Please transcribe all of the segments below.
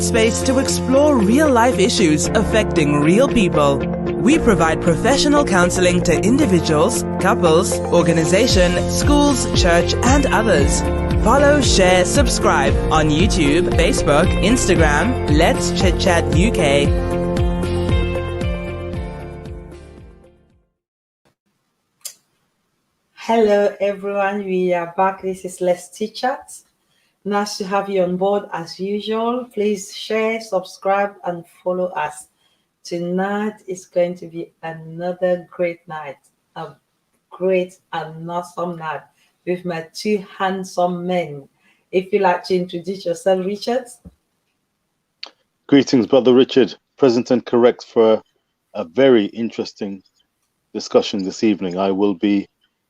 Space to explore real-life issues affecting real people. We provide professional counseling to individuals, couples, organization, schools, church, and others. Follow, share, subscribe on YouTube, Facebook, Instagram, Let's Chit Chat UK. Hello everyone, we are back. This is Let's Chit Chat. Nice to have you on board as usual. Please share, subscribe, and follow us. Tonight is going to be another great night, a great and awesome night with my two handsome men. If you'd like to introduce yourself, Richard. Greetings, Brother Richard. Present and correct for a very interesting discussion this evening. I will be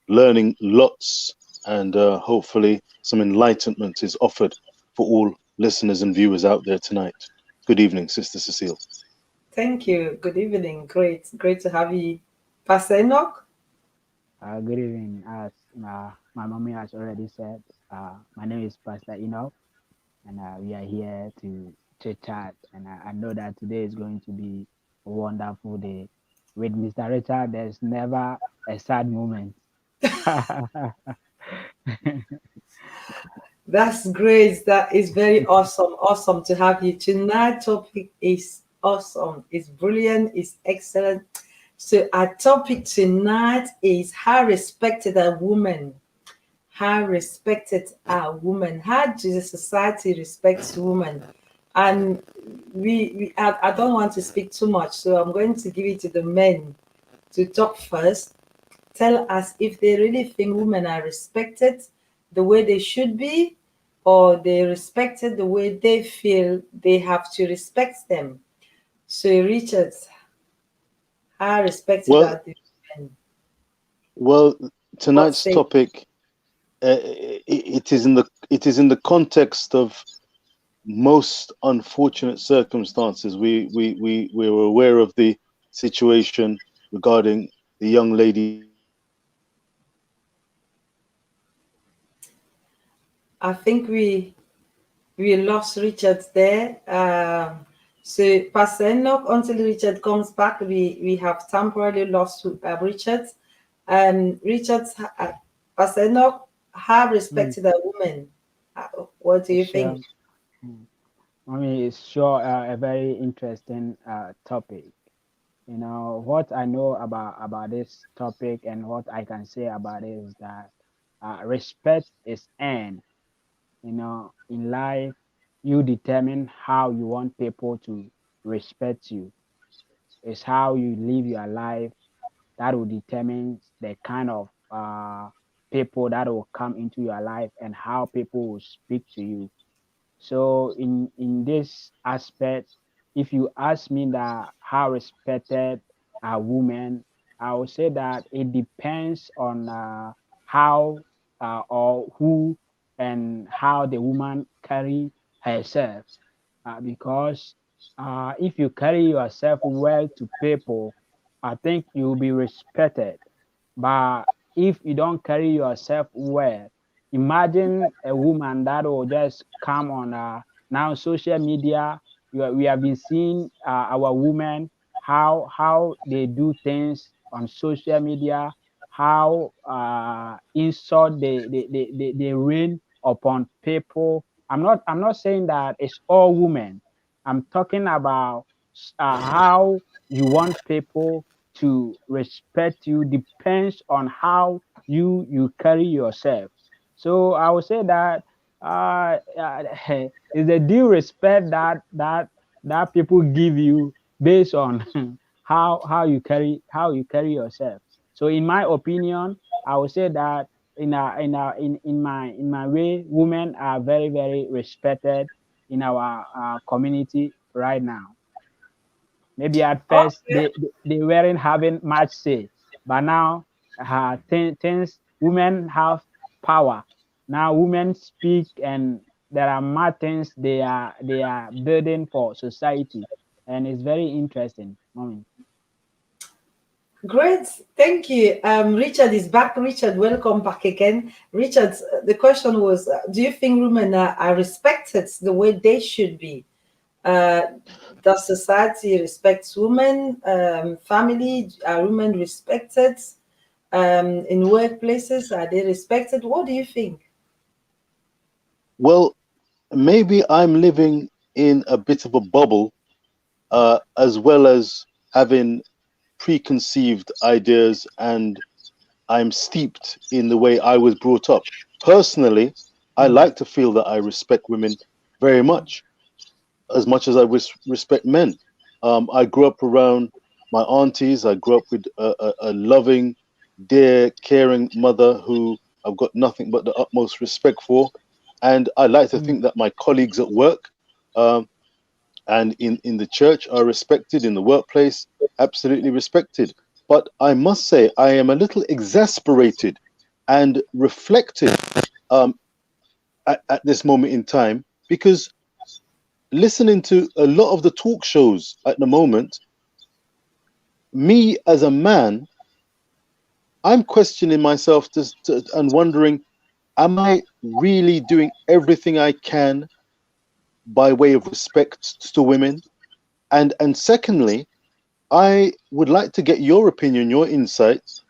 learning lots, and hopefully some enlightenment is offered for all listeners and viewers out there tonight. Good evening, Sister Cecile. Thank you. Good evening. Great to have you. Pastor Enoch? Good evening. As my mommy has already said, my name is Pastor Enoch, and we are here to chat. And I know that today is going to be a wonderful day. With Mr. Richard, there's never a sad moment. That's great. That is very awesome. Awesome to have you. Tonight's topic is awesome. It's brilliant. It's excellent. So our topic tonight is how respected a woman. How respected a woman. How does the society respect women? And I don't want to speak too much, so I'm going to give it to the men to talk first. Tell us if they really think women are respected the way they should be, or they respected the way they feel they have to respect them. So, Richard, how respected are the women? Well, tonight's topic it is in the context of most unfortunate circumstances. We were aware of the situation regarding the young lady. I think we lost Richard there. So Pastor Enoch, until Richard comes back, we have temporarily lost Richard. Richard, Pastor Enoch, how respected a woman? What do you think? I mean, it's sure a very interesting topic. You know, what I know about this topic and what I can say about it is that respect is earned. You know, in life, you determine how you want people to respect you. It's how you live your life that will determine the kind of people that will come into your life and how people will speak to you. So in this aspect, if you ask me that how respected a woman, I would say that it depends on how or who and how the woman carry herself. Because if you carry yourself well to people, I think you'll be respected. But if you don't carry yourself well, imagine a woman that will just come on now social media. We have been seeing our women how they do things on social media, how insult they rain upon people. I'm not saying that it's all women. I'm talking about how you want people to respect you depends on how you carry yourself. So I would say that is the due respect that people give you based on how you carry yourself. So in my opinion, I would say that in my way, women are very, very respected in our community right now. Maybe at first they weren't having much say, but now things women have power. Now women speak, and there are more things they are burden for society, and it's very interesting. Great, thank you. Richard is back. Richard, welcome back again. Richard, the question was, do you think women are respected the way they should be? Does society respect women? Family, are women respected? In workplaces, are they respected? What do you think? Well, maybe I'm living in a bit of a bubble, as well as having preconceived ideas, and I'm steeped in the way I was brought up. Personally, I like to feel that I respect women very much as I respect men. I grew up around my aunties. I grew up with a loving, dear, caring mother who I've got nothing but the utmost respect for. And I like to think that my colleagues at work, um, and in the church are respected, in the workplace, absolutely respected. But I must say, I am a little exasperated and reflective, um, at this moment in time, because listening to a lot of the talk shows at the moment, me as a man, I'm questioning myself and wondering, am I really doing everything I can by way of respect to women? And secondly, I would like to get your opinion, your insights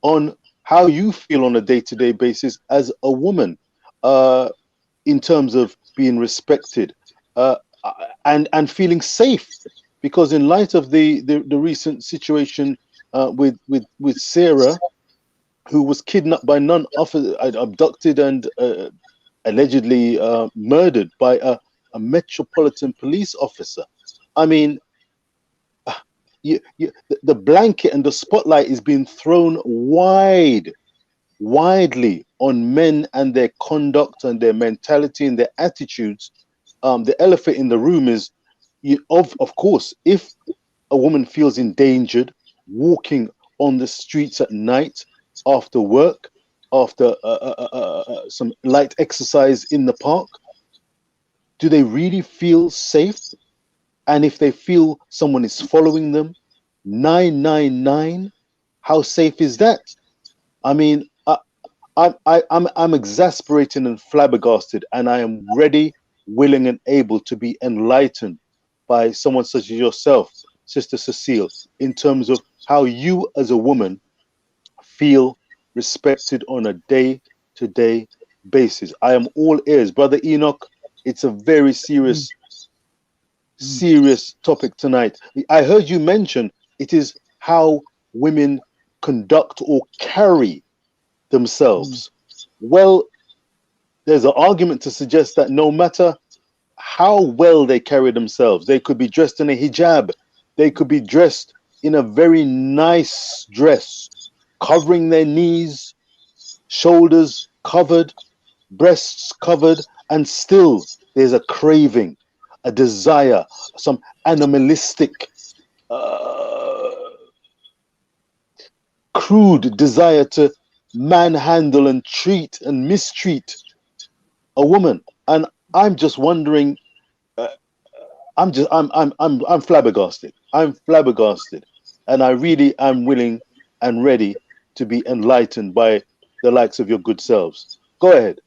on how you feel on a day-to-day basis as a woman, in terms of being respected, uh, and feeling safe. Because in light of the recent situation, with Sarah, who was kidnapped by abducted and allegedly murdered by a metropolitan police officer. I mean, the blanket and the spotlight is being thrown widely on men and their conduct and their mentality and their attitudes. The elephant in the room is, of course, if a woman feels endangered walking on the streets at night after work, after some light exercise in the park, do they really feel safe? And if they feel someone is following them, 999, how safe is that? I mean, I'm exasperated and flabbergasted, and I am ready, willing, and able to be enlightened by someone such as yourself, Sister Cecile, in terms of how you as a woman feel respected on a day-to-day basis. I am all ears, Brother Enoch. It's a very serious topic tonight. I heard you mention it is how women conduct or carry themselves. Well, there's an argument to suggest that no matter how well they carry themselves, they could be dressed in a hijab, they could be dressed in a very nice dress, covering their knees, shoulders covered, breasts covered, and still there's a craving, a desire, some animalistic, crude desire to manhandle and treat and mistreat a woman. And I'm just wondering, I'm flabbergasted. I'm flabbergasted, and I really am willing and ready to be enlightened by the likes of your good selves. Go ahead.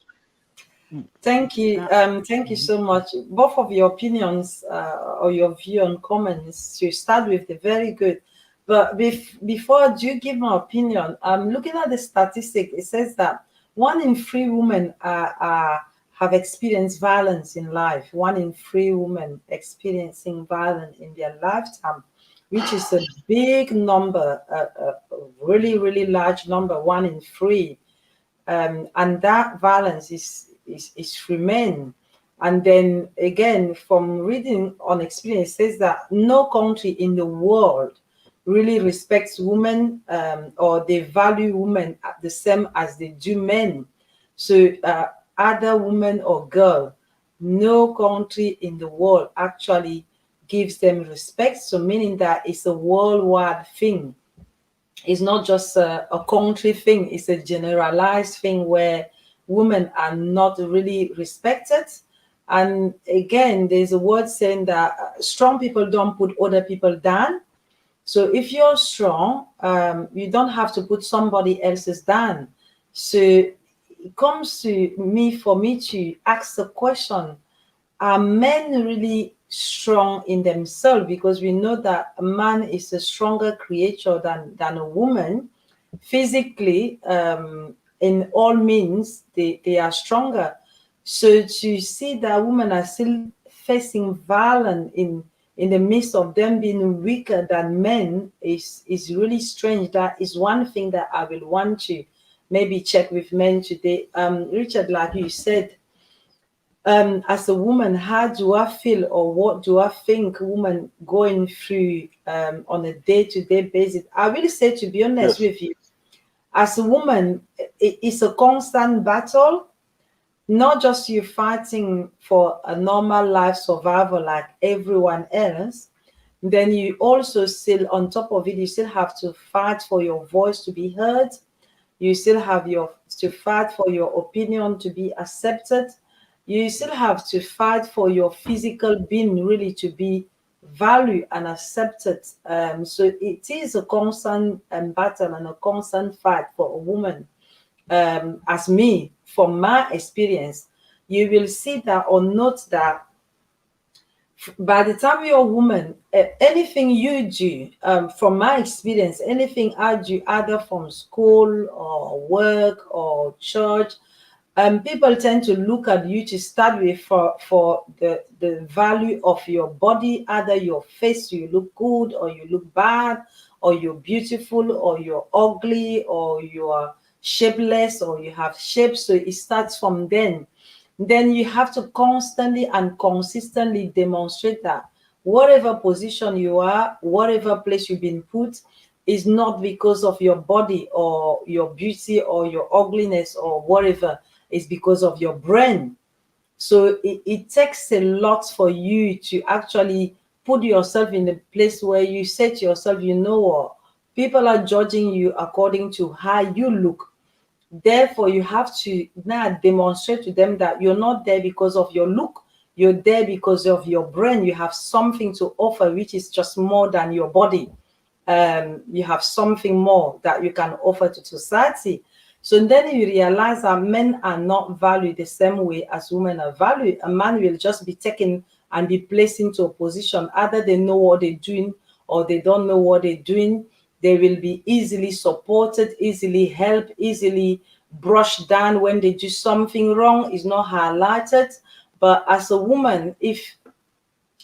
Thank you. Thank you so much. Both of your opinions, or your view on comments, to start with, they're very good. But before you give my opinion, I'm looking at the statistic. It says that 1 in 3 women have experienced violence in life. 1 in 3 women experiencing violence in their lifetime, which is a big number, a really, really large number, 1 in 3. And that violence is for men. And then again, from reading on experience, it says that no country in the world really respects women, or they value women the same as they do men. So other women or girl, no country in the world actually gives them respect. So meaning that it's a worldwide thing. It's not just a country thing, it's a generalized thing where women are not really respected. And again, there's a word saying that strong people don't put other people down. So if you're strong, you don't have to put somebody else's down. So it comes to me, for me to ask the question, are men really strong in themselves, because we know that a man is a stronger creature than a woman physically. In all means, they are stronger. So to see that women are still facing violence in the midst of them being weaker than men is really strange. That is one thing that I will want to maybe check with men today. Richard, like you said, as a woman, how do I feel, or what do I think women going through on a day-to-day basis? I really say, to be honest Yes. with you, as a woman, it's a constant battle. Not just you fighting for a normal life survival like everyone else, then you also still, on top of it, you still have to fight for your voice to be heard. You still have to fight for your opinion to be accepted. You still have to fight for your physical being really to be valued and accepted. So it is a constant battle and a constant fight for a woman. As me, from my experience, you will see that or note that by the time you're a woman, anything you do, from my experience, anything I do, either from school or work or church, people tend to look at you to start with for the value of your body, either your face, you look good or you look bad, or you're beautiful or you're ugly or you're shapeless or you have shape. So it starts from then you have to constantly and consistently demonstrate that whatever position you are, whatever place you've been put, is not because of your body or your beauty or your ugliness or whatever. It's because of your brain. So it takes a lot for you to actually put yourself in a place where you say to yourself, you know what, people are judging you according to how you look. Therefore, you have to now demonstrate to them that you're not there because of your look. You're there because of your brain. You have something to offer, which is just more than your body. You have something more that you can offer to society. So then you realize that men are not valued the same way as women are valued. A man will just be taken and be placed into a position. Either they know what they're doing or they don't know what they're doing. They will be easily supported, easily helped, easily brushed down when they do something wrong. It's not highlighted. But as a woman, if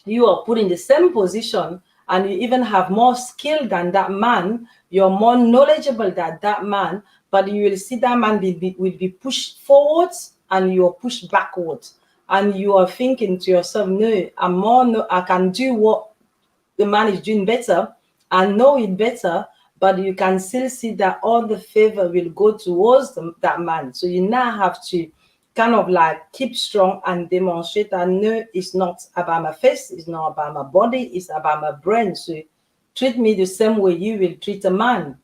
you are put in the same position and you even have more skill than that man, you're more knowledgeable than that man, but you will see that man will be pushed forwards and you're pushed backwards. And you are thinking to yourself, no, I can do what the man is doing better. I know it better, but you can still see that all the favor will go towards that man. So you now have to kind of like keep strong and demonstrate that no, it's not about my face, it's not about my body, it's about my brain. So treat me the same way you will treat a man.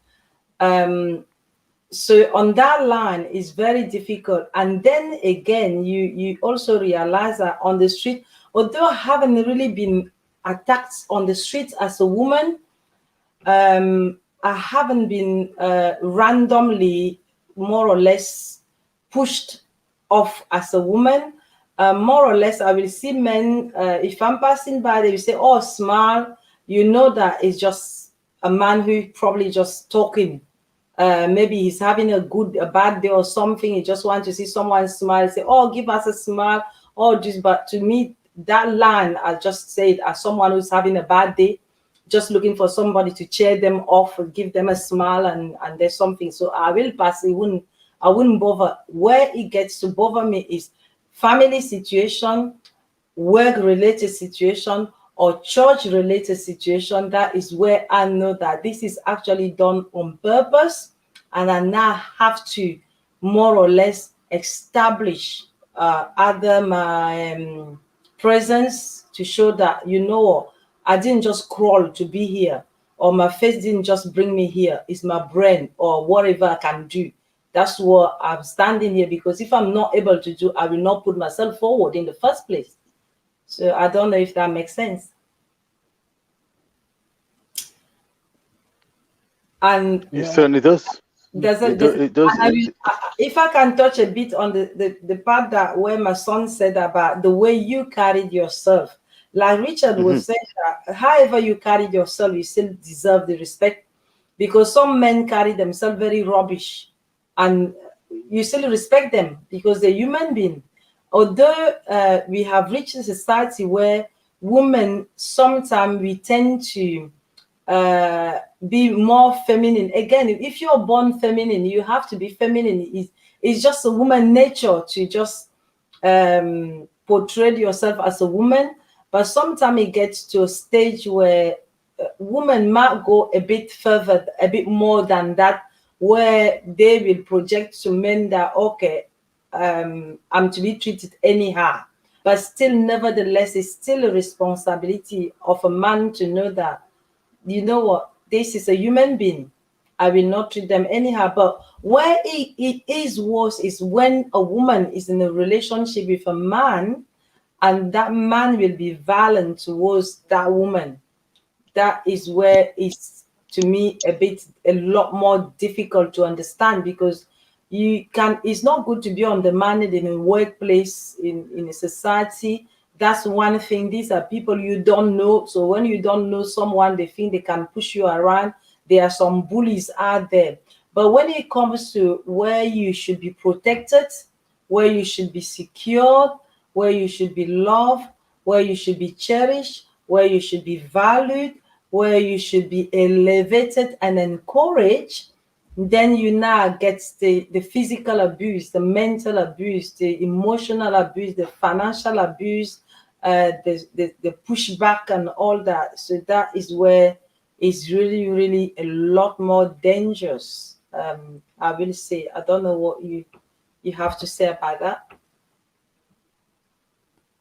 So on that line is very difficult. And then again, you also realize that on the street, although I haven't really been attacked on the streets as a woman, I haven't been randomly, more or less, pushed off as a woman. More or less, I will see men, if I'm passing by, they will say, oh, smile. You know that it's just a man who probably just talking. Maybe he's having a bad day or something. He just wants to see someone smile, say, oh, give us a smile. Or just, but to me, that line, I just say it as someone who's having a bad day, just looking for somebody to cheer them off, give them a smile, and there's something. So I will pass. I wouldn't bother. Where it gets to bother me is family situation, work-related situation, or church-related situation. That is where I know that this is actually done on purpose, and I now have to more or less establish either my presence to show that, you know, I didn't just crawl to be here, or my face didn't just bring me here. It's my brain or whatever I can do. That's what I'm standing here, because if I'm not able to do, I will not put myself forward in the first place. So I don't know if that makes sense. And It certainly does. it does. If I can touch a bit on the part that where my son said about the way you carried yourself, Like Richard Hmm. was saying, that however you carry yourself, you still deserve the respect, because some men carry themselves very rubbish, and you still respect them because they're human being. Although we have reached a society where women sometimes we tend to be more feminine. Again, if you're born feminine, you have to be feminine. It's just a woman nature to just portray yourself as a woman. But sometimes it gets to a stage where women might go a bit further, a bit more than that, where they will project to men that, okay, I'm to be treated anyhow. But still, nevertheless, it's still a responsibility of a man to know that, you know what, this is a human being. I will not treat them anyhow. But where it is worse is when a woman is in a relationship with a man, and that man will be violent towards that woman. That is where it's, to me, a lot more difficult to understand, because it's not good to be undermined in a workplace, in a society. That's one thing. These are people you don't know, so when you don't know someone, they think they can push you around. There are some bullies out there. But when it comes to where you should be protected, where you should be secured, where you should be loved, where you should be cherished, where you should be valued, where you should be elevated and encouraged, then you now get the physical abuse, the mental abuse, the emotional abuse, the financial abuse, the pushback and all that. So that is where it's really, really a lot more dangerous. I will say, I don't know what you have to say about that.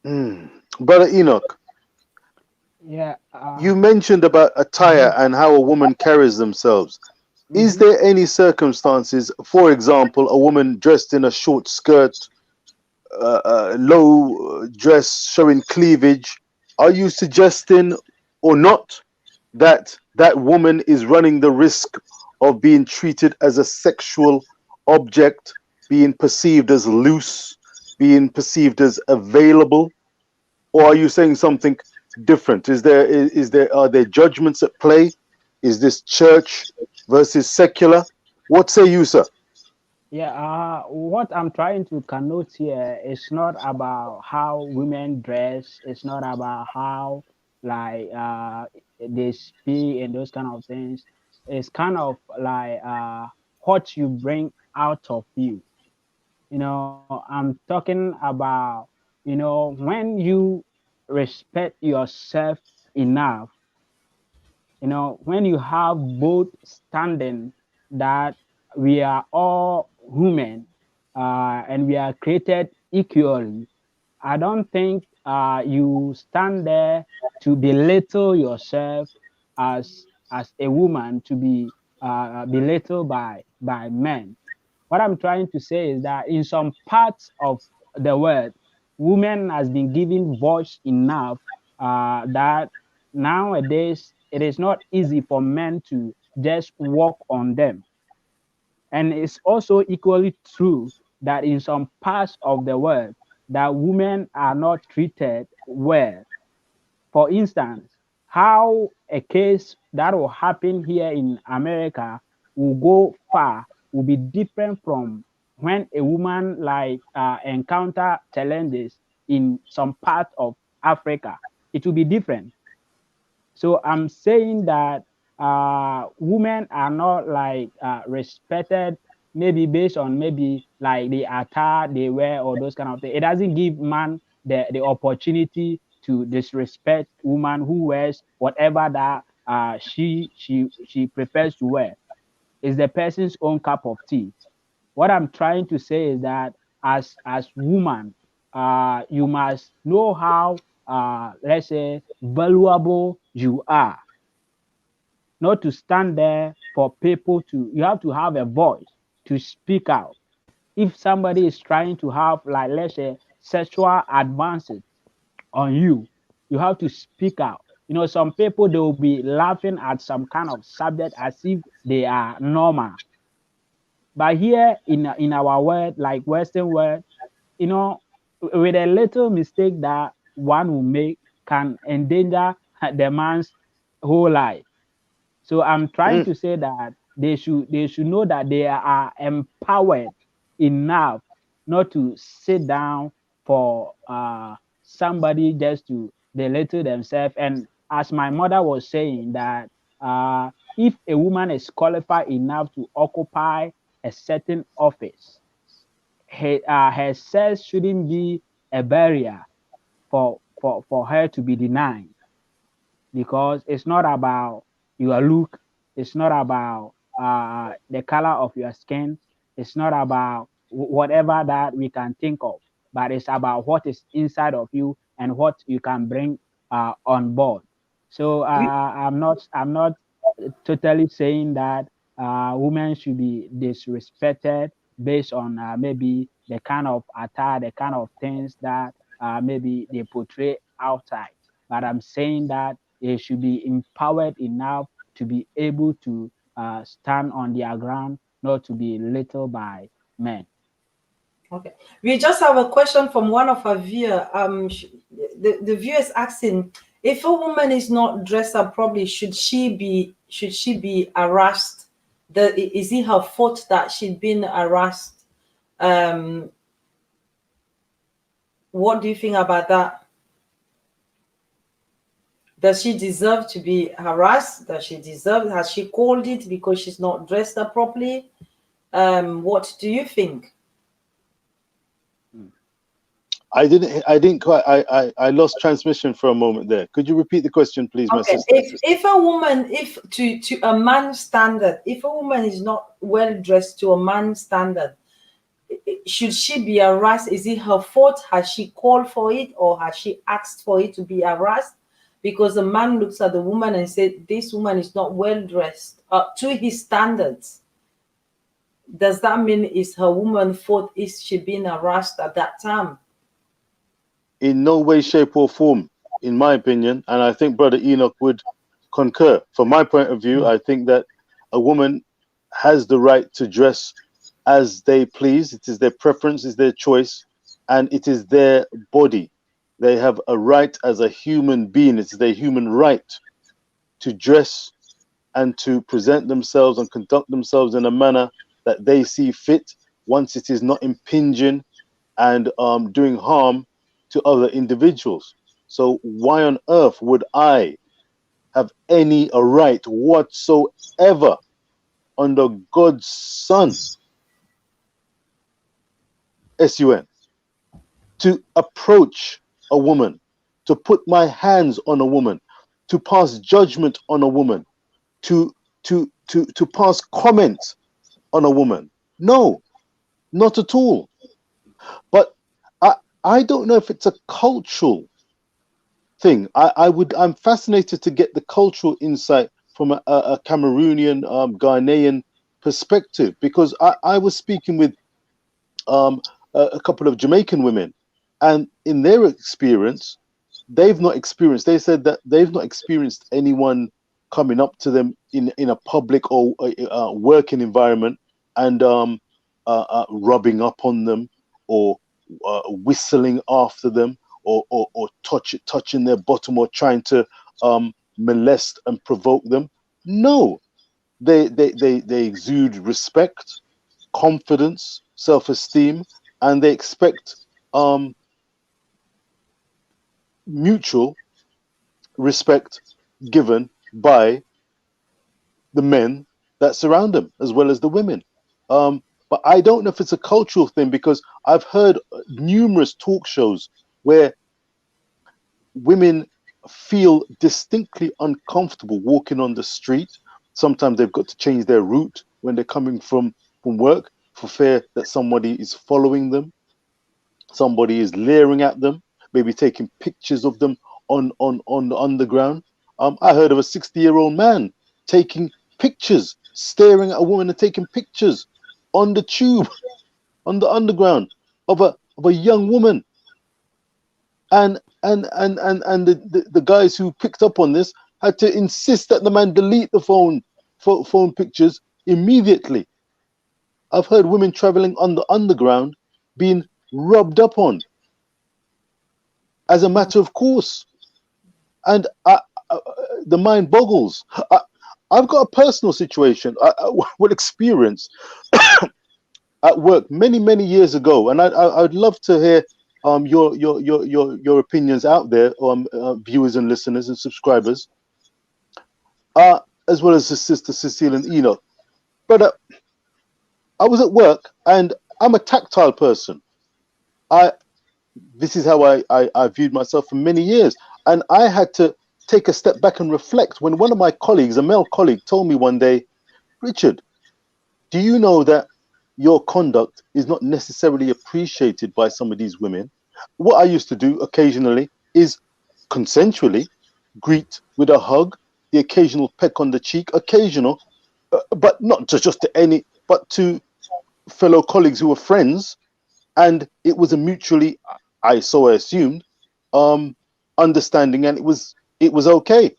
Mm. Brother Enoch, Yeah. you mentioned about attire Mhm, and how a woman carries themselves. Is mhm. there any circumstances, for example, a woman dressed in a short skirt, low dress showing cleavage? Are you suggesting or not that that woman is running the risk of being treated as a sexual object, being perceived as loose, being perceived as available? Or are you saying something different? Is there are there judgments at play? Is this church versus secular? What say you, sir? Yeah, what I'm trying to connote here is not about how women dress. It's not about how like they speak and those kind of things. It's kind of like what you bring out of you. I'm talking about, when you respect yourself enough, when you have both standing that we are all human, and we are created equally. I don't think you stand there to belittle yourself as a woman, to be belittled by men. What I'm trying to say is that in some parts of the world, women has been given voice enough that nowadays it is not easy for men to just walk on them. And it's also equally true that in some parts of the world that women are not treated well. For instance, how a case that will happen here in America will go far will be different from when a woman like encounter challenges in some part of Africa. It will be different. So I'm saying that women are not like respected, maybe based on maybe like the attire they wear or those kind of things. It doesn't give man the opportunity to disrespect woman who wears whatever that she prefers to wear. It's the person's own cup of tea. What I'm trying to say is that as woman, you must know how, let's say, valuable you are, not to stand there for people to. You have to have a voice to speak out. If somebody is trying to have, like, let's say, sexual advances on you, you have to speak out. Some people, they will be laughing at some kind of subject as if they are normal. But here in our world, like Western world, you know, with a little mistake that one will make, can endanger the man's whole life. So I'm trying to say that they should know that they are empowered enough not to sit down for somebody just to belittle themselves. And as my mother was saying that if a woman is qualified enough to occupy a certain office, her sex shouldn't be a barrier for her to be denied, because it's not about your look, it's not about the color of your skin, it's not about whatever that we can think of, but it's about what is inside of you and what you can bring on board. So I'm not totally saying that women should be disrespected based on maybe the kind of attire, the kind of things that maybe they portray outside. But I'm saying that they should be empowered enough to be able to stand on their ground, not to be little by men. Okay. We just have a question from one of our viewer. The viewer is asking, if a woman is not dressed up properly, should she be harassed? Is it her fault that she's been harassed? What do you think about that? Does she deserve to be harassed? Has she called it because she's not dressed up properly? What do you think? I didn't quite. I lost transmission for a moment there. Could you repeat the question, please, my sister? If a woman, if to a man's standard, if a woman is not well dressed to a man's standard, should she be harassed? Is it her fault? Has she called for it, or has she asked for it to be harassed? Because the man looks at the woman and said, "This woman is not well dressed to his standards." Does that mean it's her woman's fault? Is she being harassed at that time? In no way, shape, or form, in my opinion, and I think Brother Enoch would concur. From my point of view, I think that a woman has the right to dress as they please. It is their preference, it's their choice, and it is their body. They have a right as a human being. It's their human right to dress and to present themselves and conduct themselves in a manner that they see fit, once it is not impinging and doing harm to other individuals. So why on earth would I have any right whatsoever under God's Son, S-U-N, to approach a woman, to put my hands on a woman, to pass judgment on a woman, to pass comment on a woman? No, not at all. But I don't know if it's a cultural thing. I'm fascinated to get the cultural insight from a Cameroonian, Ghanaian perspective, because I was speaking with a couple of Jamaican women, and in their experience, they said that they've not experienced anyone coming up to them in a public or working environment and rubbing up on them, or whistling after them, or touching their bottom, or trying to molest and provoke them. No, they exude respect, confidence, self-esteem, and they expect mutual respect given by the men that surround them, as well as the women. But I don't know if it's a cultural thing, because I've heard numerous talk shows where women feel distinctly uncomfortable walking on the street. Sometimes they've got to change their route when they're coming from work, for fear that somebody is following them, somebody is leering at them, maybe taking pictures of them on the underground. I heard of a 60-year-old man taking pictures, staring at a woman and taking pictures on the tube, on the underground, of a young woman. And the guys who picked up on this had to insist that the man delete the phone pictures immediately. I've heard women traveling on the underground being rubbed up on as a matter of course. and the mind boggles. I've got a personal situation with experience at work many years ago, and I'd love to hear your opinions out there, viewers and listeners and subscribers, as well as the sister Cecile and Enoch. But I was at work, and I'm a tactile person. This is how I viewed myself for many years, and I had to take a step back and reflect when one of my colleagues, a male colleague, told me one day, Richard, do you know that your conduct is not necessarily appreciated by some of these women? What I used to do occasionally is consensually greet with a hug, the occasional peck on the cheek, occasional, but not just to any, but to fellow colleagues who were friends. And it was a mutually, I assumed, understanding, and it was okay.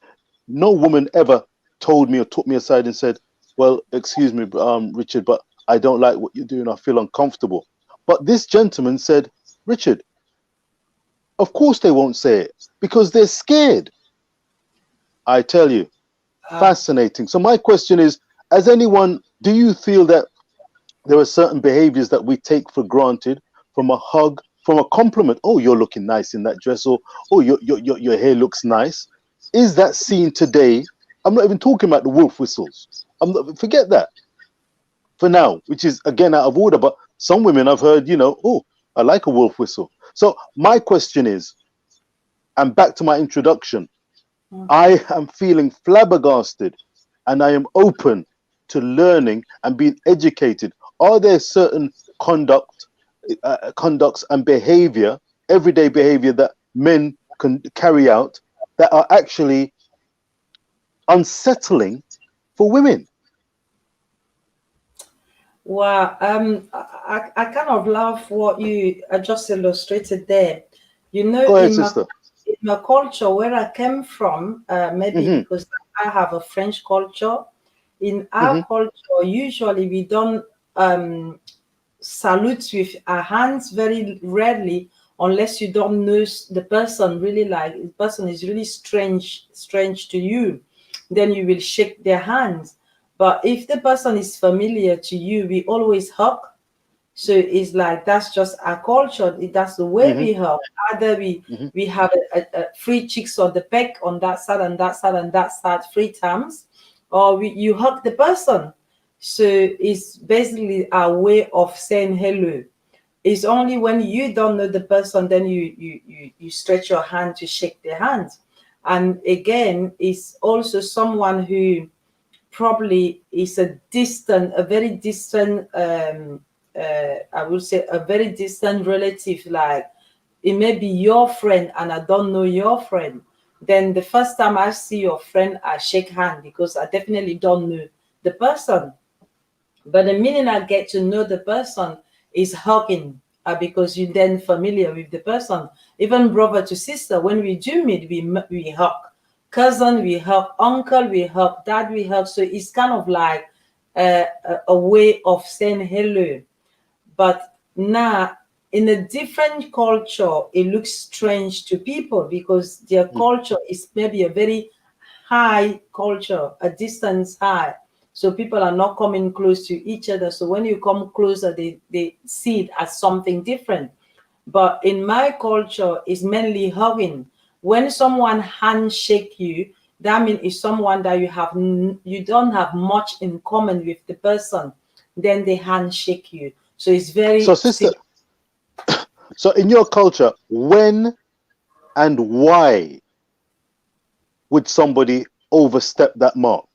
No woman ever told me or took me aside and said, well, excuse me, Richard, but I don't like what you're doing. I feel uncomfortable. But this gentleman said, Richard, of course they won't say it because they're scared. I tell you, fascinating. So my question is, do you feel that there are certain behaviors that we take for granted, from a hug, from a compliment? Oh, you're looking nice in that dress, or oh, your hair looks nice. Is that seen today? I'm not even talking about the wolf whistles. Forget that for now, which is again out of order. But some women I've heard, oh, I like a wolf whistle. So my question is, and back to my introduction, I am feeling flabbergasted, and I am open to learning and being educated. Are there certain conducts and behavior, everyday behavior, that men can carry out that are actually unsettling for women? Wow, I kind of love what you just illustrated there. Go ahead, sister. In my culture where I came from, maybe because I have a French culture. In our culture, usually we don't salute with our hands very rarely, unless you don't know the person really, like the person is really strange to you, then you will shake their hands. But if the person is familiar to you, we always hug. So it's like, that's just our culture. That's the way we hug. Either we have a free cheeks on the peck on that side and that side and that side 3 times, or you hug the person. So it's basically our way of saying hello. It's only when you don't know the person, then you stretch your hand to shake their hands. And again, it's also someone who probably is a very distant, I would say a very distant relative. Like it may be your friend and I don't know your friend. Then the first time I see your friend, I shake hand because I definitely don't know the person. But the minute I get to know the person is hugging, because you're then familiar with the person. Even brother to sister, when we do meet, we hug. Cousin, we hug. Uncle, we hug. Dad, we hug. So it's kind of like a way of saying hello. But now, in a different culture, it looks strange to people because their culture is maybe a very high culture, a distance high. So people are not coming close to each other. So when you come closer, they see it as something different. But in my culture, it's mainly hugging. When someone handshake you, that means it's someone that you don't have much in common with the person. Then they handshake you. So it's very. So, sister. So, in your culture, when and why would somebody overstep that mark?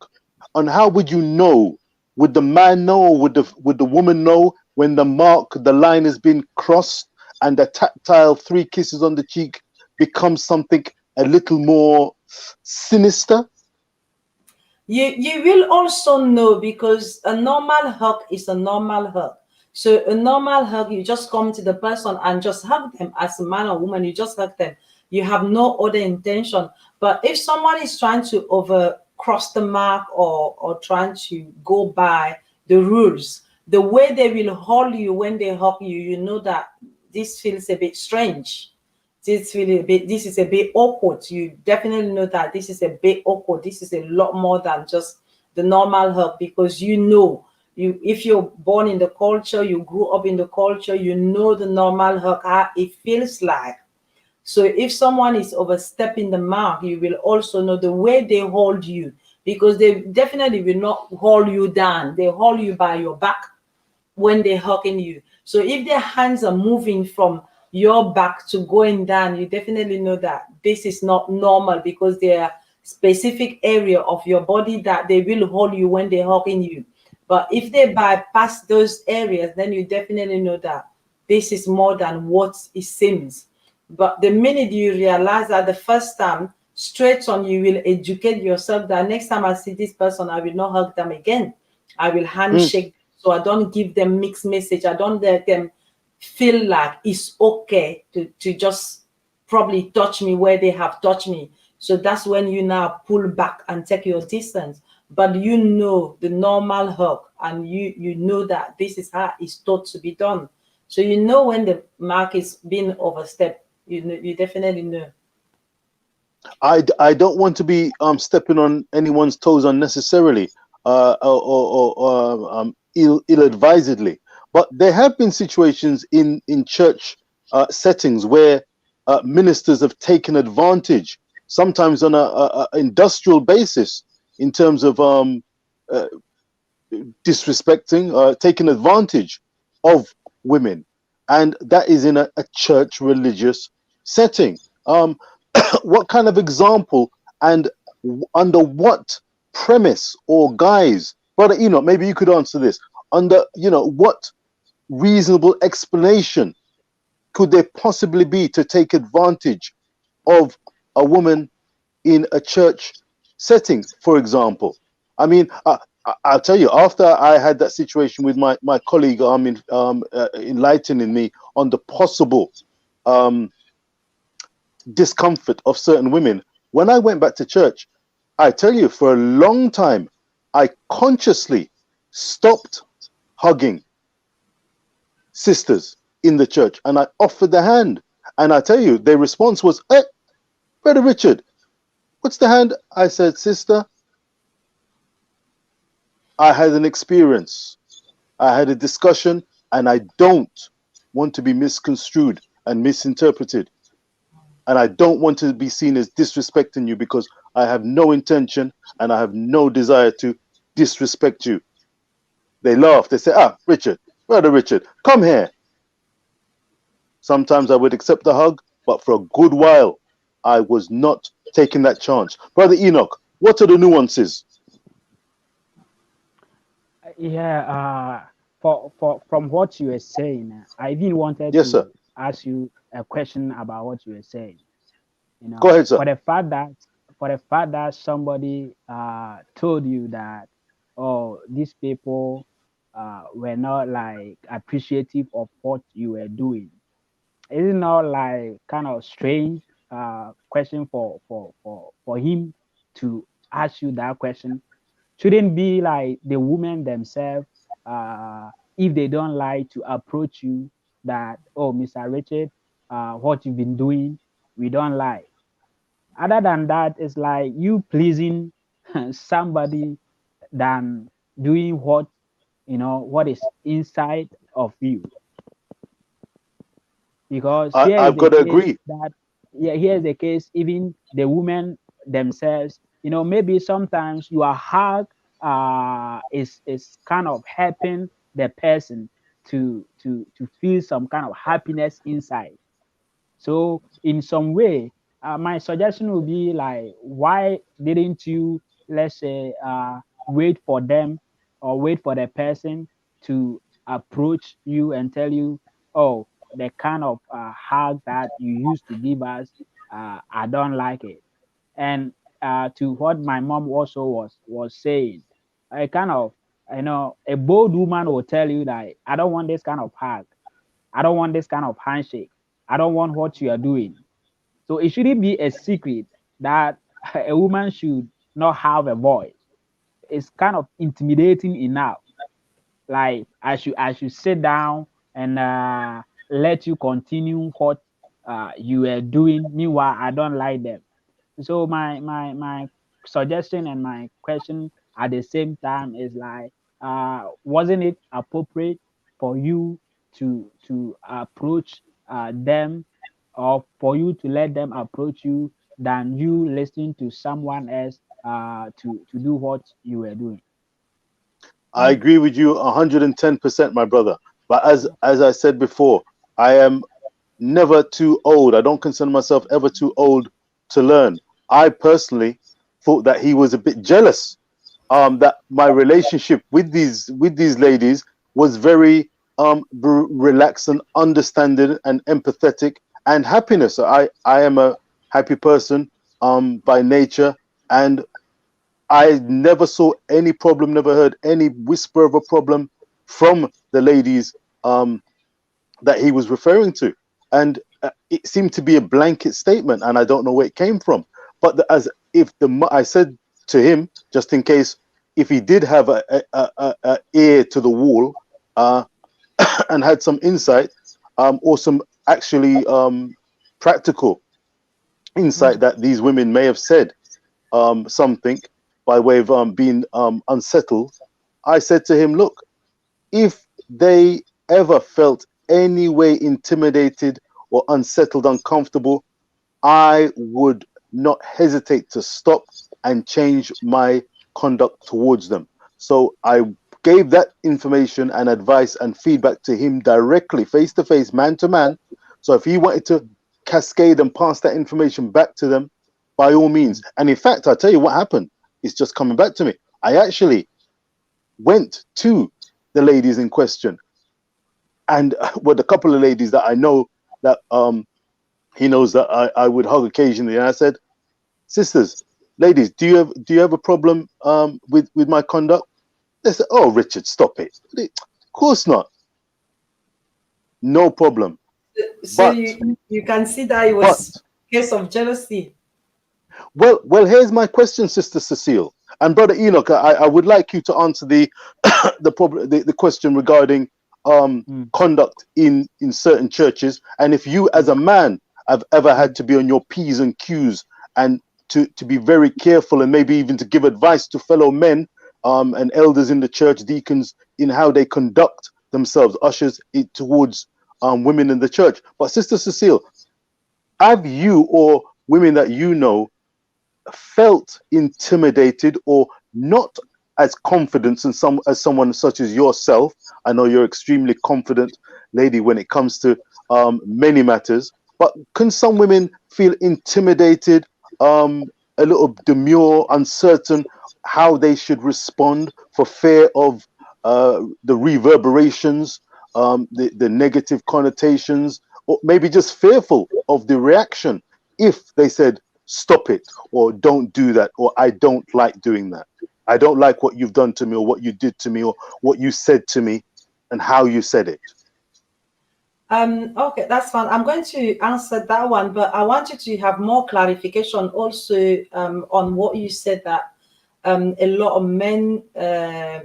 And how would you know? Would the man know, or would the woman know when the line has been crossed, and the tactile 3 kisses on the cheek becomes something a little more sinister? You will also know, because a normal hug is a normal hug. So a normal hug, you just come to the person and just hug them. As a man or woman, you just hug them. You have no other intention. But if someone is trying to cross the mark or trying to go by the rules, the way they will hold you when they hug you, you know that this feels a bit strange. this is a bit awkward. You definitely know that this is a bit awkward. This is a lot more than just the normal hug, because you know, you if you're born in the culture, you grew up in the culture, you know the normal hug, how it feels like. So if someone is overstepping the mark, you will also know the way they hold you, because they definitely will not hold you down. They hold you by your back when they're hugging you. So if their hands are moving from your back to going down, you definitely know that this is not normal, because there are specific area of your body that they will hold you when they're hugging you. But if they bypass those areas, then you definitely know that this is more than what it seems. But the minute you realize that the first time, straight on, you will educate yourself that next time I see this person, I will not hug them again. I will Mm. handshake, so I don't give them mixed message. I don't let them feel like it's okay to just probably touch me where they have touched me. So that's when you now pull back and take your distance. But you know the normal hug, and you know that this is how it's taught to be done. So you know when the mark is being overstepped. You know, you definitely know. I don't want to be stepping on anyone's toes unnecessarily, or ill-advisedly. But there have been situations in church settings where ministers have taken advantage, sometimes on a industrial basis, in terms of uh, disrespecting, taking advantage of women, and that is in a church religious setting. Um, what kind of example, and under what premise or guise, brother Enoch? Maybe you could answer this. Under what reasonable explanation could there possibly be to take advantage of a woman in a church setting, for example? I mean, I'll tell you, after I had that situation with my colleague, enlightening me on the possible um, discomfort of certain women, when I went back to church, I tell you, for a long time, I consciously stopped hugging sisters in the church, and I offered the hand. And I tell you, their response was, "Hey, Brother Richard, what's the hand?" I said, "Sister, I had an experience. I had a discussion, and I don't want to be misconstrued and misinterpreted. And I don't want to be seen as disrespecting you, because I have no intention and I have no desire to disrespect you." They laugh. They say, "Ah, Richard, Brother Richard, come here." Sometimes I would accept the hug, but for a good while, I was not taking that chance. Brother Enoch, what are the nuances? Yeah, for from what you were saying, I even wanted Yes, sir. to ask you a question about what you were saying. You Go know, ahead, sir. for the fact that somebody told you that, oh, these people were not like appreciative of what you were doing. Is it not like kind of strange question for him to ask you that question? Shouldn't be like the women themselves, if they don't like to approach you, that, oh, Mr. Richard, what you've been doing, we don't like. Other than that, it's like you pleasing somebody than doing what is inside of you. Because here is I've the got to case agree. that, yeah, here's the case, even the women themselves, maybe sometimes your hug is kind of helping the person to feel some kind of happiness inside. So in some way, my suggestion would be like, why didn't you, let's say, wait for them, or wait for the person to approach you and tell you, oh, the kind of hug that you used to give us, I don't like it. And to what my mom also was saying, I kind of, a bold woman will tell you that I don't want this kind of hug. I don't want this kind of handshake. I don't want what you are doing. So it shouldn't be a secret that a woman should not have a voice. It's kind of intimidating enough. Like I should sit down and let you continue what you were doing. Meanwhile, I don't like them. So my suggestion and my question at the same time is like, wasn't it appropriate for you to approach them, or for you to let them approach you, than you listening to someone else to do what you were doing? I agree with you 110%, my brother. But as I said before, I am never too old. I don't consider myself ever too old to learn. I personally thought that he was a bit jealous. That my relationship with these ladies was very relaxed and understanding and empathetic and happiness. I am a happy person by nature, and I never saw any problem, never heard any whisper of a problem from the ladies that he was referring to. And it seemed to be a blanket statement, and I don't know where it came from. But I said to him, just in case, if he did have a ear to the wall and had some insight, or some actually practical insight that these women may have said something by way of being unsettled, I said to him, look, if they ever felt any way intimidated or unsettled, uncomfortable, I would not hesitate to stop and change my conduct towards them. So I gave that information and advice and feedback to him directly, face to face, man to man. So if he wanted to cascade and pass that information back to them, by all means. And in fact, I'll tell you what happened. It's just coming back to me. I actually went to the ladies in question, and with a couple of ladies that I know that he knows that I would hug occasionally, and I said, sisters, ladies, do you have a problem with my conduct? They said, oh, Richard, stop it. Of course not. No problem. So But you can see that it was a case of jealousy. Well, here's my question, Sister Cecile and Brother Enoch. I would like you to answer the question regarding conduct in certain churches, and if you as a man have ever had to be on your P's and Q's and to be very careful, and maybe even to give advice to fellow men and elders in the church, deacons, in how they conduct themselves, ushers towards women in the church. But Sister Cecile, have you or women that you know felt intimidated or not as confident as someone such as yourself? I know you're extremely confident lady when it comes to many matters, but can some women feel intimidated, a little demure, uncertain how they should respond for fear of the reverberations, the negative connotations, or maybe just fearful of the reaction if they said, stop it, or don't do that, or I don't like doing that. I don't like what you've done to me, or what you did to me, or what you said to me, and how you said it. Okay, that's fine. I'm going to answer that one, but I want you to have more clarification also on what you said, that a lot of men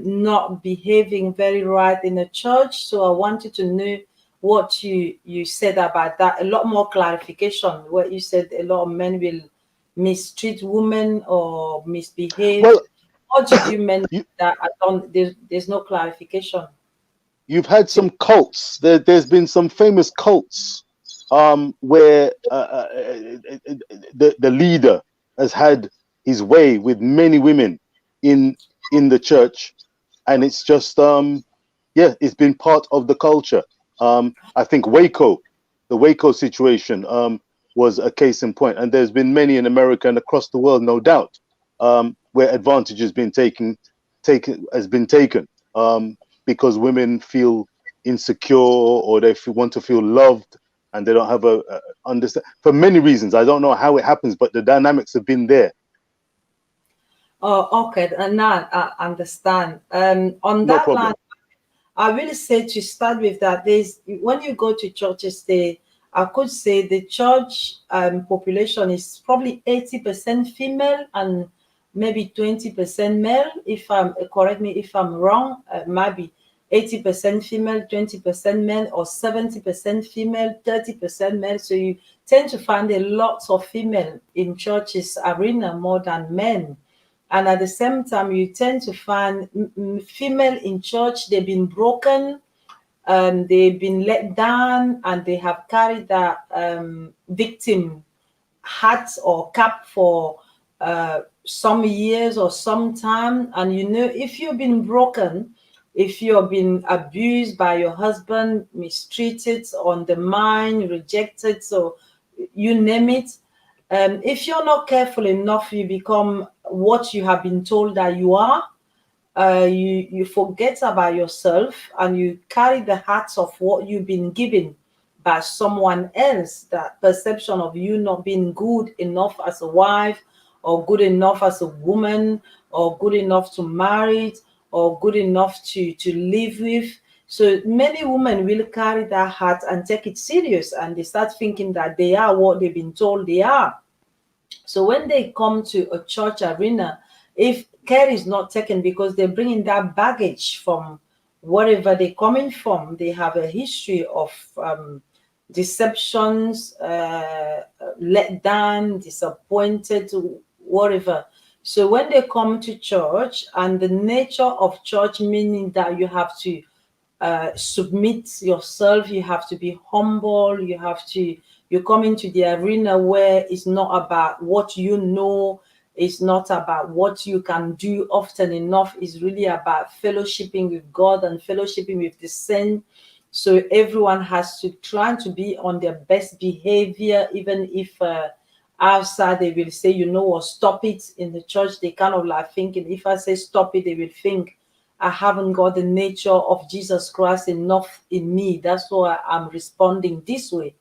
not behaving very right in the church. So I wanted to know what you said about that. A lot more clarification. What you said, a lot of men will mistreat women or misbehave. Well, what did you mean that I don't? There's no clarification. You've had some cults. There's been some famous cults where the leader has had his way with many women in the church, and it's just it's been part of the culture. I think the Waco situation was a case in point, and there's been many in America and across the world, no doubt, where advantage has been taken because women feel insecure, or they want to feel loved, and they don't have a understand for many reasons. I don't know how it happens, but the dynamics have been there. Oh, okay. And now I understand. On that line, I really say to start with that, when you go to churches, I could say the church population is probably 80% female and maybe 20% male. If correct me if I'm wrong, maybe. 80% female, 20% men, or 70% female, 30% male. So you tend to find a lot of female in churches arena more than men. And at the same time, you tend to find female in church, they've been broken, they've been let down, and they have carried that victim hat or cap for some years or some time. And you know, if you've been broken, if you've been abused by your husband, mistreated, undermined, rejected, so you name it, if you're not careful enough, you become what you have been told that you are. You forget about yourself, and you carry the heart of what you've been given by someone else, that perception of you not being good enough as a wife, or good enough as a woman, or good enough to marry, or good enough to live with. So many women will carry that heart and take it serious, and they start thinking that they are what they've been told they are. So when they come to a church arena, if care is not taken, because they're bringing that baggage from wherever they're coming from, they have a history of deceptions, let down, disappointed, whatever. So when they come to church, and the nature of church, meaning that you have to submit yourself, you have to be humble, you come into the arena where it's not about what you know, it's not about what you can do often enough, it's really about fellowshipping with God and fellowshipping with the saint. So everyone has to try to be on their best behavior, even if outside they will say, you know what, stop it. In the church, they kind of like thinking, if I say stop it, they will think I haven't got the nature of Jesus Christ enough in me. That's why I'm responding this way.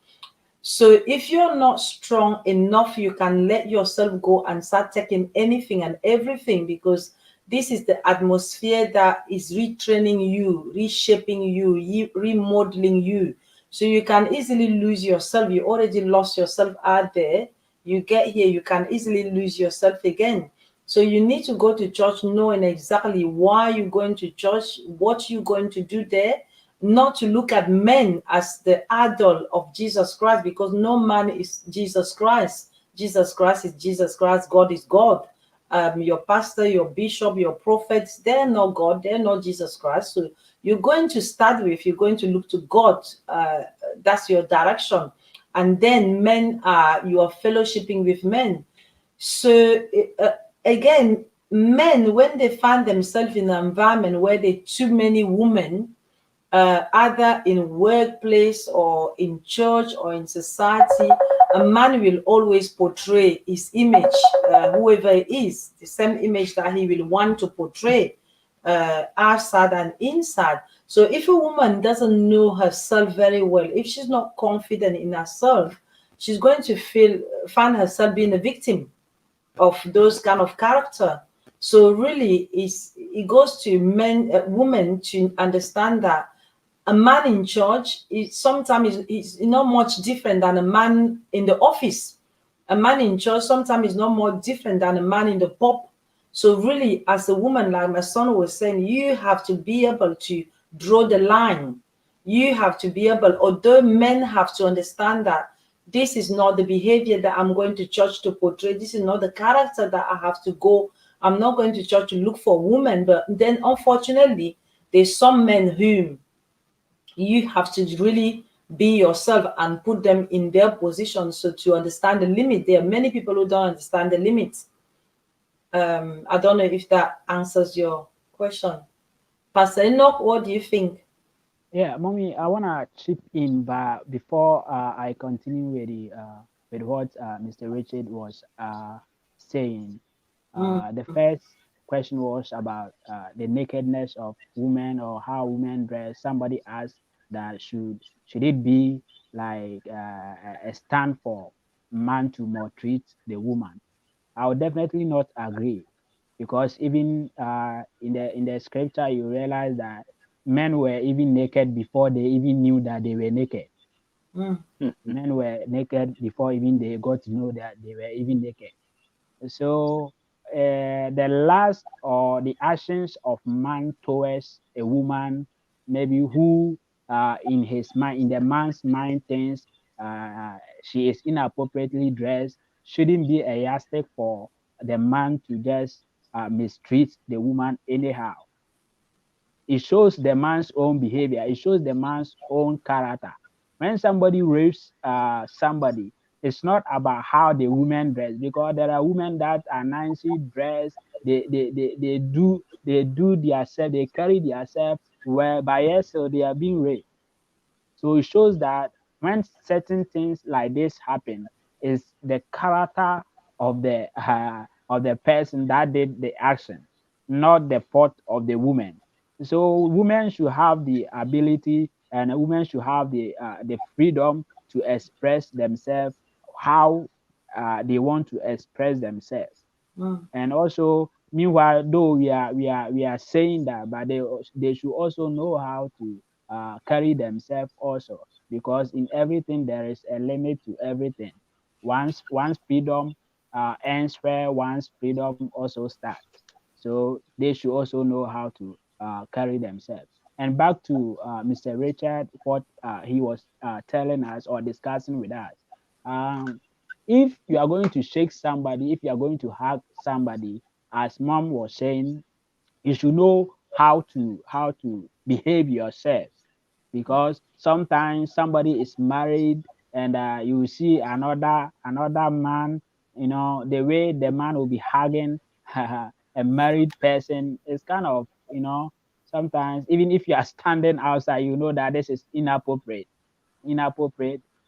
So if you're not strong enough, you can let yourself go and start taking anything and everything, because this is the atmosphere that is retraining you, reshaping you, remodeling you. So you can easily lose yourself. You already lost yourself out there. You get here, you can easily lose yourself again. So you need to go to church knowing exactly why you're going to church, what you're going to do there, not to look at men as the idol of Jesus Christ, because no man is Jesus Christ. Jesus Christ is Jesus Christ. God is God. Your pastor, your bishop, your prophets, they're not God. They're not Jesus Christ. So you're going to start with, you're going to look to God. That's your direction. And then men you are fellowshipping with men. So again, men, when they find themselves in an environment where there are too many women, either in workplace or in church or in society, a man will always portray his image, whoever it is, the same image that he will want to portray outside and inside. So if a woman doesn't know herself very well, if she's not confident in herself, she's going to find herself being a victim of those kind of character. So really, it goes to women to understand that a man in church is sometimes is not much different than a man in the office. A man in church sometimes is not more different than a man in the pub. So really, as a woman, like my son was saying, you have to be able to draw the line. You have to be able, although men have to understand that this is not the behavior that I'm going to church to portray. This is not the character that I have to go. I'm not going to church to look for women. But then, unfortunately, there's some men whom you have to really be yourself and put them in their position. So to understand the limit, there are many people who don't understand the limits. I don't know if that answers your question. Pastor Enoch, what do you think? Yeah, mommy, I wanna chip in, but before I continue with what Mr. Richard was saying, the first question was about the nakedness of women or how women dress. Somebody asked that should it be like a stand for man to maltreat the woman? I would definitely not agree, because even in the scripture you realize that men were even naked before they even knew that they were naked. Men were naked before even they got to know that they were even naked. So the lust or the actions of man towards a woman maybe who in his mind, in the man's mind, thinks she is inappropriately dressed, shouldn't be a yardstick for the man to just mistreat the woman anyhow. It shows the man's own behavior. It shows the man's own character. When somebody rapes somebody, it's not about how the women dress, because there are women that are nicely dressed. They do themselves, they carry themselves well, but yes, so they are being raped. So it shows that when certain things like this happen, is the character of the person that did the action, not the fault of the woman. So women should have the ability, and women should have the freedom to express themselves how they want to express themselves. Mm. And also, meanwhile, though we are saying that, but they should also know how to carry themselves also, because in everything there is a limit to everything. Once freedom ends where one's freedom also starts. So they should also know how to carry themselves. And back to Mr. Richard, what he was telling us or discussing with us. Um, if you are going to shake somebody, if you are going to hug somebody, as mom was saying, you should know how to behave yourself, because sometimes somebody is married and you will see another man, the way the man will be hugging a married person is kind of, sometimes even if you are standing outside, you know that this is inappropriate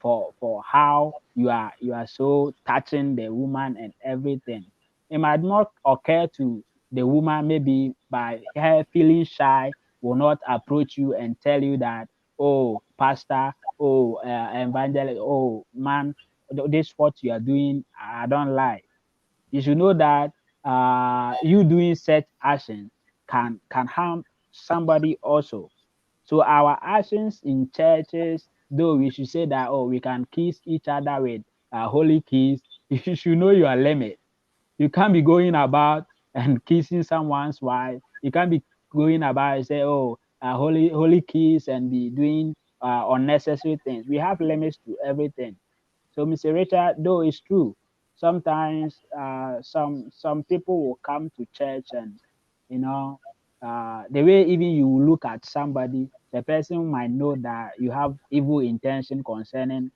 for how you are so touching the woman and everything. It might not occur to the woman, maybe by her feeling shy, will not approach you and tell you that, oh pastor, oh evangelist, oh man, this what you are doing, I don't like. You should know that you doing such action can harm somebody also. So our actions in churches, though we should say that, oh, we can kiss each other with a holy kiss, you should know your limit. You can't be going about and kissing someone's wife. You can't be going about and say, oh, a holy kiss, and be doing unnecessary things. We have limits to everything. So, Mr. Richard, though it's true, sometimes some people will come to church and, you know the way even you look at somebody, the person might know that you have evil intention concerning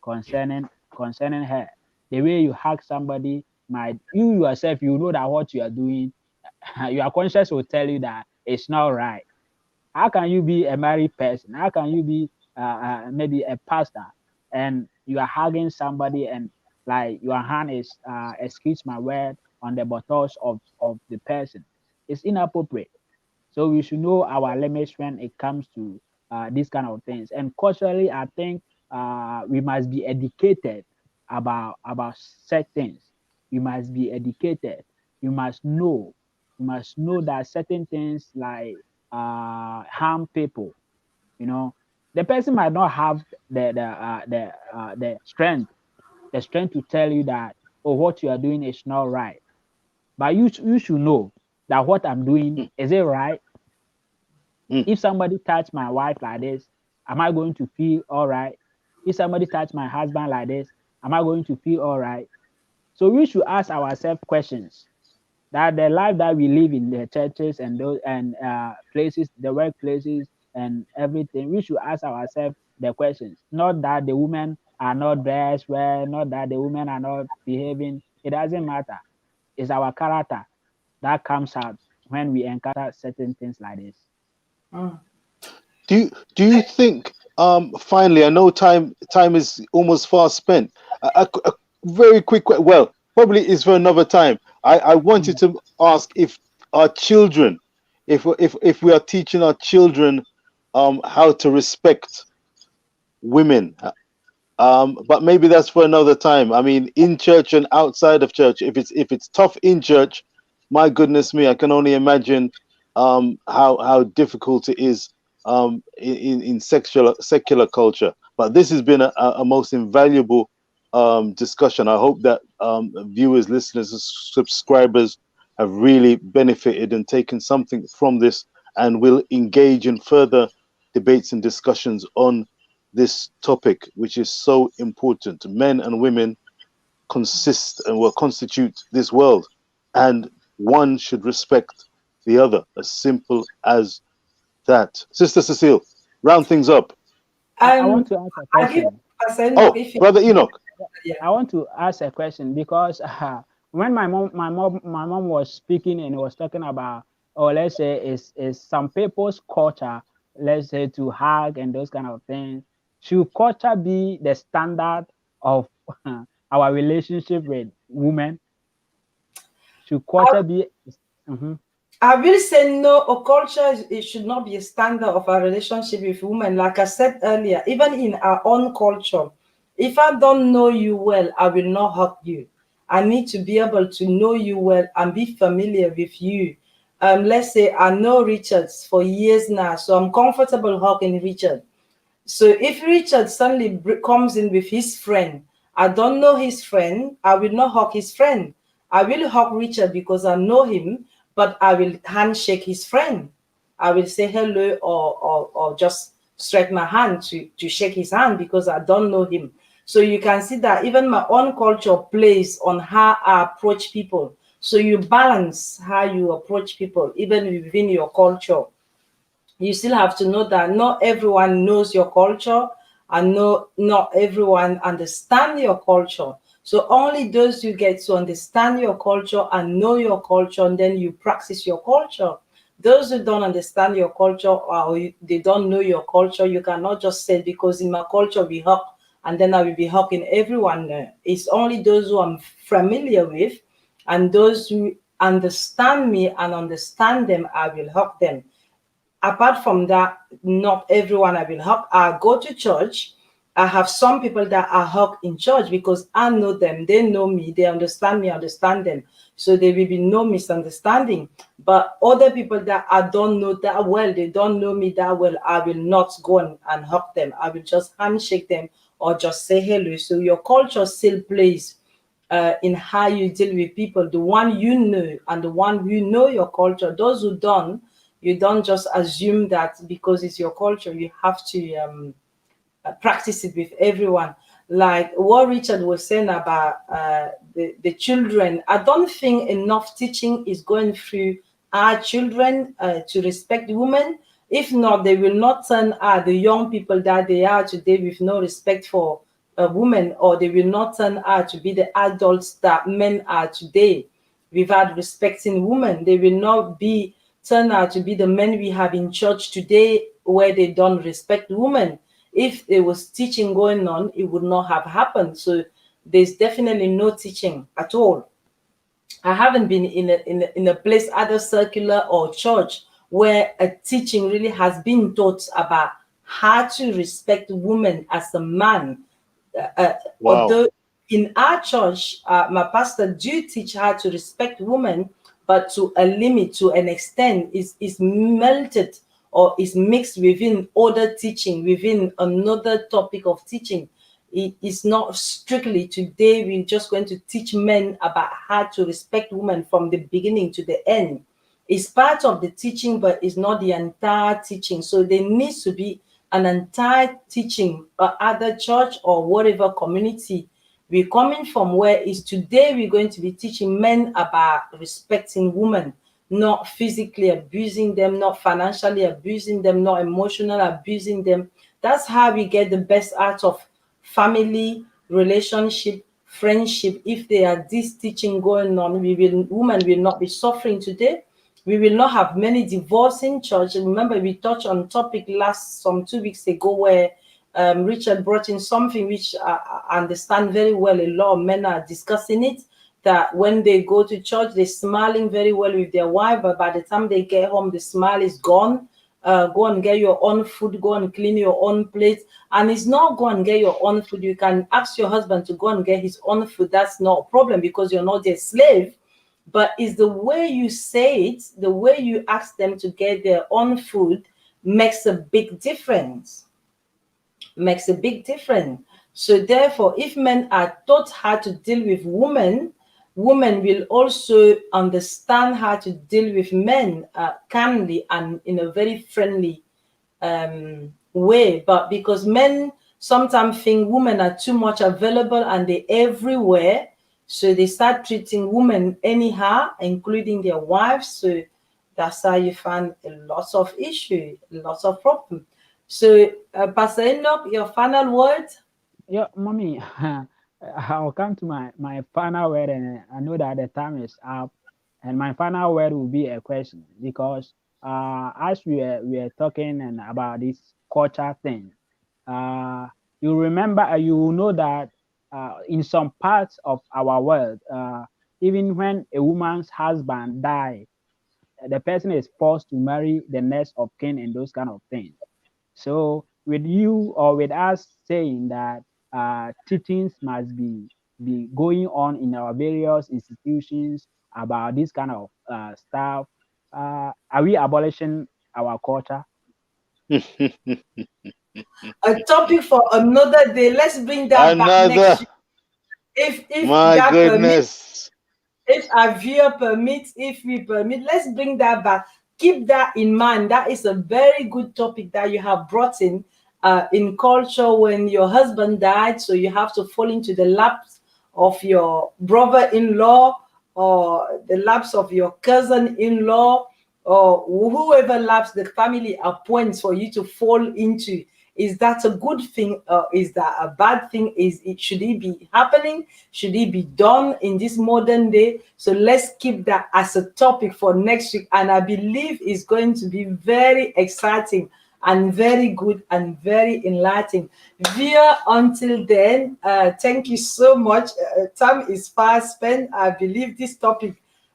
her. The way you hug somebody, might you yourself, you know that what you are doing, your conscience will tell you that it's not right. How can you be a married person? How can you be maybe a pastor, and you are hugging somebody, and like your hand is, excuse my word, on the buttocks of the person? It's inappropriate. So we should know our limits when it comes to these kind of things. And culturally, I think we must be educated about such things. You must be educated. You must know. You must know that certain things like harm people. The person might not have the strength to tell you that, oh, what you are doing is not right. But you should know that what I'm doing, is it right? Mm. If somebody touch my wife like this, am I going to feel all right? If somebody touch my husband like this, am I going to feel all right? So we should ask ourselves questions. That the life that we live in the churches and those and places, the workplaces and everything, we should ask ourselves the questions. Not that the women are not dressed well, not that the women are not behaving. It doesn't matter. It's our character that comes out when we encounter certain things like this. Mm. Do you think, finally, I know time is almost fast spent. A very quick well, probably is for another time. I wanted to ask if our children, if we are teaching our children how to respect women. But maybe that's for another time. I mean, in church and outside of church, if it's tough in church, my goodness me, I can only imagine how difficult it is in secular culture. But this has been a most invaluable discussion. I hope that viewers, listeners, and subscribers have really benefited and taken something from this, and will engage in further debates and discussions on this topic, which is so important. Men and women consist and will constitute this world, and one should respect the other. As simple as that. Sister Cecile, round things up. I want to ask a I give question. Enoch if Brother Enoch. I want to ask a question because when my mom was speaking and was talking about, or let's say, is some people's culture, let's say, to hug and those kind of things. Should culture be the standard of our relationship with women? Should culture be? Mhm. I will say no. A culture it should not be a standard of our relationship with women. Like I said earlier, even in our own culture, if I don't know you well, I will not hug you. I need to be able to know you well and be familiar with you. Let's say I know Richard for years now, so I'm comfortable hugging Richard. So if Richard suddenly comes in with his friend, I don't know his friend, I will not hug his friend. I will hug Richard because I know him, but I will handshake his friend. I will say hello or just stretch my hand to shake his hand because I don't know him. So you can see that even my own culture plays on how I approach people. So you balance how you approach people, even within your culture. You still have to know that not everyone knows your culture, and not everyone understand your culture. So only those you get to understand your culture and know your culture, and then you practice your culture. Those who don't understand your culture, or they don't know your culture, you cannot just say because in my culture we hug and then I will be hugging everyone. It's only those who I'm familiar with and those who understand me and understand them, I will hug them. Apart from that, not everyone I will hug. I go to church. I have some people that I hug in church because I know them. They know me. They understand me, understand them. So there will be no misunderstanding. But other people that I don't know that well, they don't know me that well, I will not go and hug them. I will just handshake them or just say hello. So your culture still plays in how you deal with people, the one you know and the one who know your culture. Those who don't, you don't just assume that because it's your culture, you have to practice it with everyone. Like what Richard was saying about the children, I don't think enough teaching is going through our children to respect women. If not, they will not turn out the young people that they are today with no respect for women, or they will not turn out to be the adults that men are today without respecting women. They will not be turn out to be the men we have in church today where they don't respect women. If there was teaching going on, it would not have happened. So there's definitely no teaching at all. I haven't been in a place, either circular or church, where a teaching really has been taught about how to respect women as a man. Wow. Although in our church, my pastor do teach how to respect women, but to a limit, to an extent, is melted or is mixed within other teaching, within another topic of teaching. It is not strictly today we're just going to teach men about how to respect women from the beginning to the end. It's part of the teaching, but it's not the entire teaching. So there needs to be an entire teaching, other church or whatever community we're coming from, where is today we're going to be teaching men about respecting women, not physically abusing them, not financially abusing them, not emotionally abusing them. That's how we get the best out of family, relationship, friendship. If there are this teaching going on, women will not be suffering today. We will not have many divorce in church. Remember, we touched on topic some 2 weeks ago where Richard brought in something which I understand very well. A lot of men are discussing it, that when they go to church, they're smiling very well with their wife, but by the time they get home, the smile is gone. Go and get your own food, go and clean your own plate. And it's not go and get your own food. You can ask your husband to go and get his own food. That's not a problem because you're not their slave. But it's the way you say it, the way you ask them to get their own food makes a big difference. Makes a big difference. So therefore, if men are taught how to deal with women, women will also understand how to deal with men calmly and in a very friendly way, but because men sometimes think women are too much available and they're everywhere, so they start treating women anyhow, including their wives. So that's how you find a lot of issue, lots of problem. So, Pastor Enoch, your final word? Yeah, mommy, I'll come to my final word, and I know that the time is up. And my final word will be a question, because as we are talking and about this culture thing, you remember, you know that in some parts of our world, even when a woman's husband died, the person is forced to marry the next of kin and those kind of things. So with you or with us saying that teachings must be going on in our various institutions about this kind of stuff, are we abolishing our culture? A topic for another day. Let's bring that back Another. next week. If My God permits, goodness. if our viewer permits, if we permit, let's bring that back. Keep that in mind. That is a very good topic that you have brought in culture. When your husband died, so you have to fall into the laps of your brother-in-law or the laps of your cousin-in-law or whoever laps the family appoints for you to fall into. Is that a good thing? Is that a bad thing? Should it be happening? Should it be done in this modern day? So let's keep that as a topic for next week. And I believe it's going to be very exciting and very good and very enlightening. Via until then, thank you so much. Time is fast spent. I believe this topic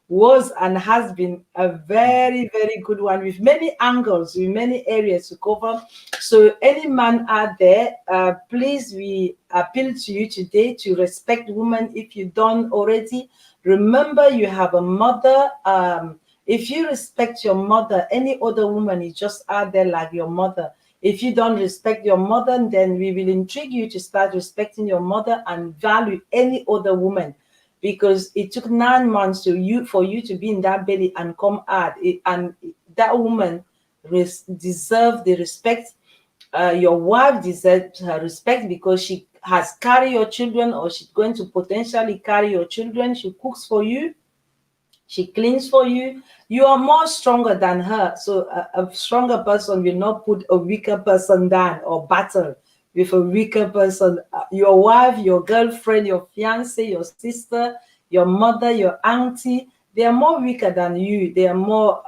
was and has been a very, very good one with many angles, with many areas to cover. So any man out there, please, we appeal to you today to respect women. If you don't already, remember you have a mother. If you respect your mother, any other woman is just out there like your mother. If you don't respect your mother, then we will intrigue you to start respecting your mother and value any other woman, because it took 9 months for you to be in that belly and come out. And that woman deserves the respect. Your wife deserves her respect because she has carried your children, or she's going to potentially carry your children. She cooks for you. She cleans for you. You are more stronger than her. So a stronger person will not put a weaker person down or battle with a weaker person. Your wife, your girlfriend, your fiance, your sister, your mother, your auntie, they are more weaker than you. They are more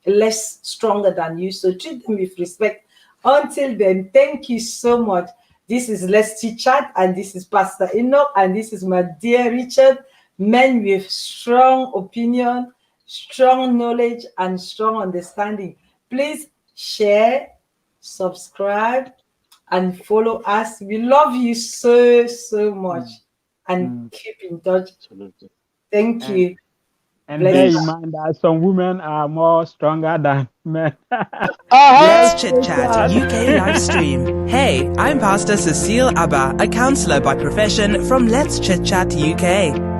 less stronger than you. So treat them with respect. Until then, thank you so much. This is Let's Chit Chat, and this is Pastor Enoch, and this is my dear Richard. Men with strong opinion, strong knowledge, and strong understanding. Please share, subscribe, and follow us. We love you so, so much. And keep in touch. Absolutely. Thank you. And bear in mind that some women are more stronger than men. Let's Chit Chat UK live stream. Hey, I'm Pastor Cecile Abba, a counselor by profession from Let's Chit Chat UK.